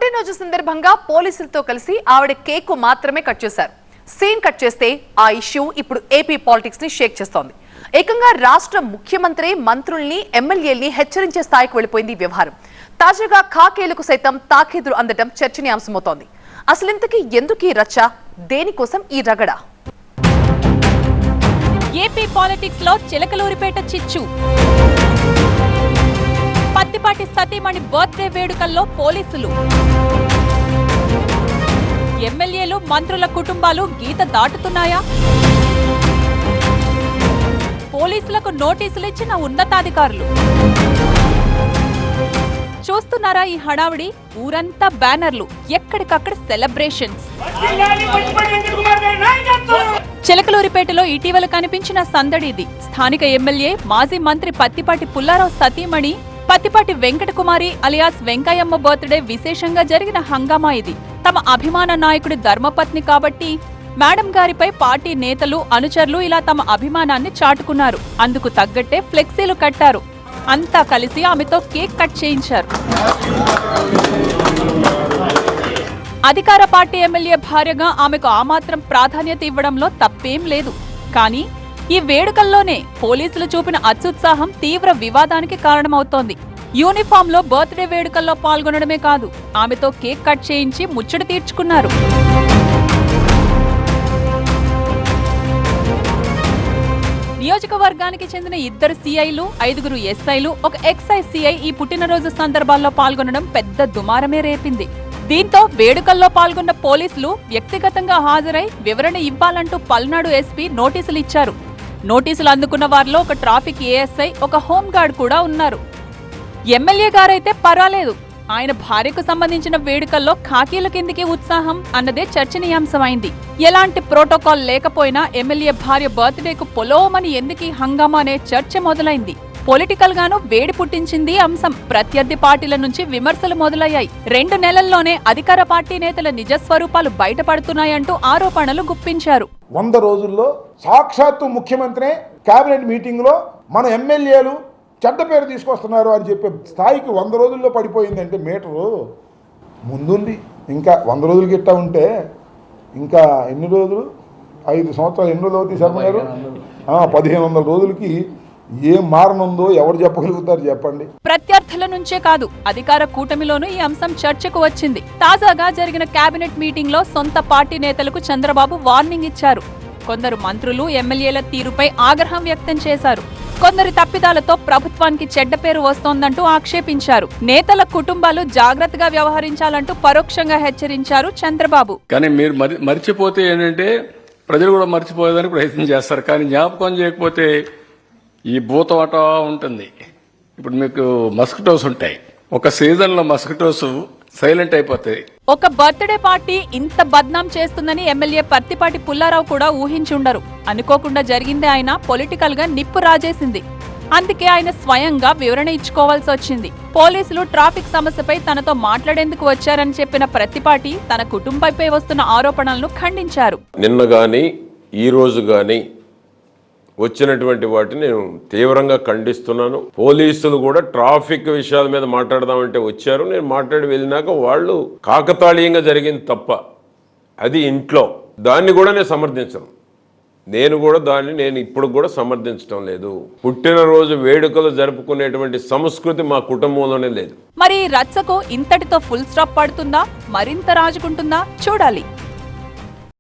పుట్టినరోజు సందర్భంగా పోలీసులతో కలిసి ఆవిడ కేక్ మాత్రమే కట్ చేశారు. సీన్ కట్ చేస్తే ఆ ఇష్యూ ఇప్పుడు ఏపీ పాలిటిక్స్ ని షేక్ చేస్తోంది. ఏకంగా రాష్ట్ర ముఖ్యమంత్రి మంత్రుల్ని ఎమ్మెల్యేల్ని హెచ్చరించే స్థాయికి వెళ్లిపోయింది వ్యవహారం. తాజాగా ఖాకీలకు సైతం తాకీదులు అందడం చర్చనీయాంశమవుతోంది. అసలింతకీ ఎందుకు ఈ రచ్చ, దేనికోసం ఈ రగడ? ఏపీ పాలిటిక్స్ లో చిలకలూరిపేట చిచ్చు. పత్తిపాటి సతీమణి బర్త్డే వేడుకల్లో పోలీసులు, ఎమ్మెల్యేలు మంత్రుల కుటుంబాలు గీత దాటుతున్నాయా? పోలీసులకు నోటీసులు ఇచ్చిన ఉన్నతాధికారులు. చూస్తున్నారా ఈ హడావిడి? ఊరంతా బ్యానర్లు, ఎక్కడికక్కడ సెలబ్రేషన్స్. చిలకలూరిపేటలో ఇటీవల కనిపించిన సందడి ఇది. స్థానిక ఎమ్మెల్యే మాజీ మంత్రి పత్తిపాటి పుల్లారావు సతీమణి పత్తిపాటి వెంకటకుమారి అలియాస్ వెంకయ్యమ్మ బర్త్డే విశేషంగా జరిగిన హంగామా ఇది. తమ అభిమాన నాయకుడి ధర్మపత్ని కాబట్టి మేడం గారిపై పార్టీ నేతలు, అనుచరులు ఇలా తమ అభిమానాన్ని చాటుకున్నారు. అందుకు తగ్గట్టే ఫ్లెక్సీలు కట్టారు. అంతా కలిసి ఆమెతో కేక్ కట్ చేయించారు. అధికార పార్టీ ఎమ్మెల్యే భార్యగా ఆమెకు ఆ మాత్రం ప్రాధాన్యత ఇవ్వడంలో తప్పేం లేదు. కానీ ఈ వేడుకల్లోనే పోలీసులు చూపిన అత్యుత్సాహం తీవ్ర వివాదానికి కారణమవుతోంది. యూనిఫామ్ లో బర్త్డే వేడుకల్లో పాల్గొనడమే కాదు, ఆమెతో కేక్ కట్ చేయించి ముచ్చట తీర్చుకున్నారు. నియోజకవర్గానికి చెందిన 2 సిఐలు, 5 ఎస్ఐలు, ఒక ఎక్సైజ్ సిఐ ఈ పుట్టినరోజు సందర్భాల్లో పాల్గొనడం పెద్ద దుమారమే రేపింది. దీంతో వేడుకల్లో పాల్గొన్న పోలీసులు వ్యక్తిగతంగా హాజరై వివరణ ఇవ్వాలంటూ పల్నాడు ఎస్పీ నోటీసులు ఇచ్చారు. నోటీసులు అందుకున్న వారిలో ఒక ట్రాఫిక్ ఏఎస్ఐ, ఒక హోంగార్డ్ కూడా ఉన్నారు. ఎమ్మెల్యే గారైతే పర్వాలేదు, ఆయన భార్యకు సంబంధించిన వేడుకల్లో ఖాకీల కిందికి ఉత్సాహం అన్నదే చర్చనీయాంశమైంది. ఎలాంటి ప్రోటోకాల్ లేకపోయినా ఎమ్మెల్యే భార్య బర్త్డేకు పొలోమని ఎందుకీ హంగామా అనే చర్చ మొదలైంది. పొలిటికల్ గాను వేడి పుట్టించింది అంశం. ప్రత్యర్థి పార్టీల నుంచి విమర్శలు మొదలయ్యాయి. 2 నెలల్లోనే అధికార పార్టీ నేతల నిజస్వరూపాలు బయటపడుతున్నాయంటూ ఆరోపణలు గుప్పించారు. 100 రోజుల్లో సాక్షాత్తు ముఖ్యమంత్రి కేబినెట్ మీటింగ్ లో మన ఎమ్మెల్యేలు చెడ్డ పేరు తీసుకొస్తున్నారు అని చెప్పే స్థాయికి 100 రోజుల్లో పడిపోయిందంటే మీటరు ముందుంది. ఇంకా 100 రోజులు గిట్టా ఉంటే ఇంకా ఎన్ని రోజులు, 5 సంవత్సరాలు ఎన్ని రోజులు అవుతాయి శర్మ గారు? 1500 రోజులకి ఏం మారనుందో ఎవరు చెప్పగలుగుతారు చెప్పండి. ప్రత్యర్థుల నుంచే కాదు, అధికార కూటమిలోనూ ఈ అంశం చర్చకు వచ్చింది. తాజాగా జరిగిన కేబినెట్ మీటింగ్ లో సొంత పార్టీ నేతలకు చంద్రబాబు వార్నింగ్ ఇచ్చారు. కొందరు మంత్రులు, ఎమ్మెల్యేల తీరుపై ఆగ్రహం వ్యక్తం చేశారు. కొందరి తప్పిదాలతో ప్రభుత్వానికి చెడ్డ పేరు వస్తోందంటూ ఆక్షేపించారు. నేతల కుటుంబాలు జాగ్రత్తగా వ్యవహరించాలంటూ పరోక్షంగా హెచ్చరించారు చంద్రబాబు. కానీ మీరు మర్చిపోతే ఏంటంటే ప్రజలు కూడా మర్చిపోయేదానికి ప్రయత్నం చేస్తారు. కానీ జ్ఞాపకం చేయకపోతే ఈ భూతవాట ఉంటుంది. ఇప్పుడు మీకు మస్కిటోస్ ఉంటాయి, ఒక సీజన్ లో మస్కిటోస్ సైలెంట్ అయిపోతాయి. ఒక బర్త్డే పార్టీ ఇంత బద్నాం చేస్తుందని ఎమ్మెల్యే పత్తిపాటి పుల్లారావు కూడా ఊహించుండరు. అనుకోకుండా జరిగిందే ఆయన పొలిటికల్ గా నిప్పు రాజేసింది. అందుకే ఆయన స్వయంగా వివరణ ఇచ్చుకోవాల్సి వచ్చింది. పోలీసులు ట్రాఫిక్ సమస్యపై తనతో మాట్లాడేందుకు వచ్చారని చెప్పిన పత్తిపాటి తన కుటుంబంపై వస్తున్న ఆరోపణలను ఖండించారు. నిన్న గాని ఈ రోజు గాని వచ్చినటువంటి వాటిని నేను తీవ్రంగా ఖండిస్తున్నాను. పోలీసులు కూడా ట్రాఫిక్ విషయాల మీద మాట్లాడదామంటే వచ్చారు. నేను మాట్లాడి వెళ్ళినాక వాళ్ళు కాకతాళీయంగా జరిగింది తప్ప అది ఇంట్లో, దాన్ని కూడా నేను సమర్థించను. నేను ఇప్పుడు కూడా సమర్థించడం లేదు. పుట్టినరోజు వేడుకలు జరుపుకునేటువంటి సంస్కృతి మా కుటుంబంలోనే లేదు. మరి రచ్చకు ఇంతటితో ఫుల్ స్టాప్ పడుతుందా, మరింత రాజుకుంటుందా చూడాలి.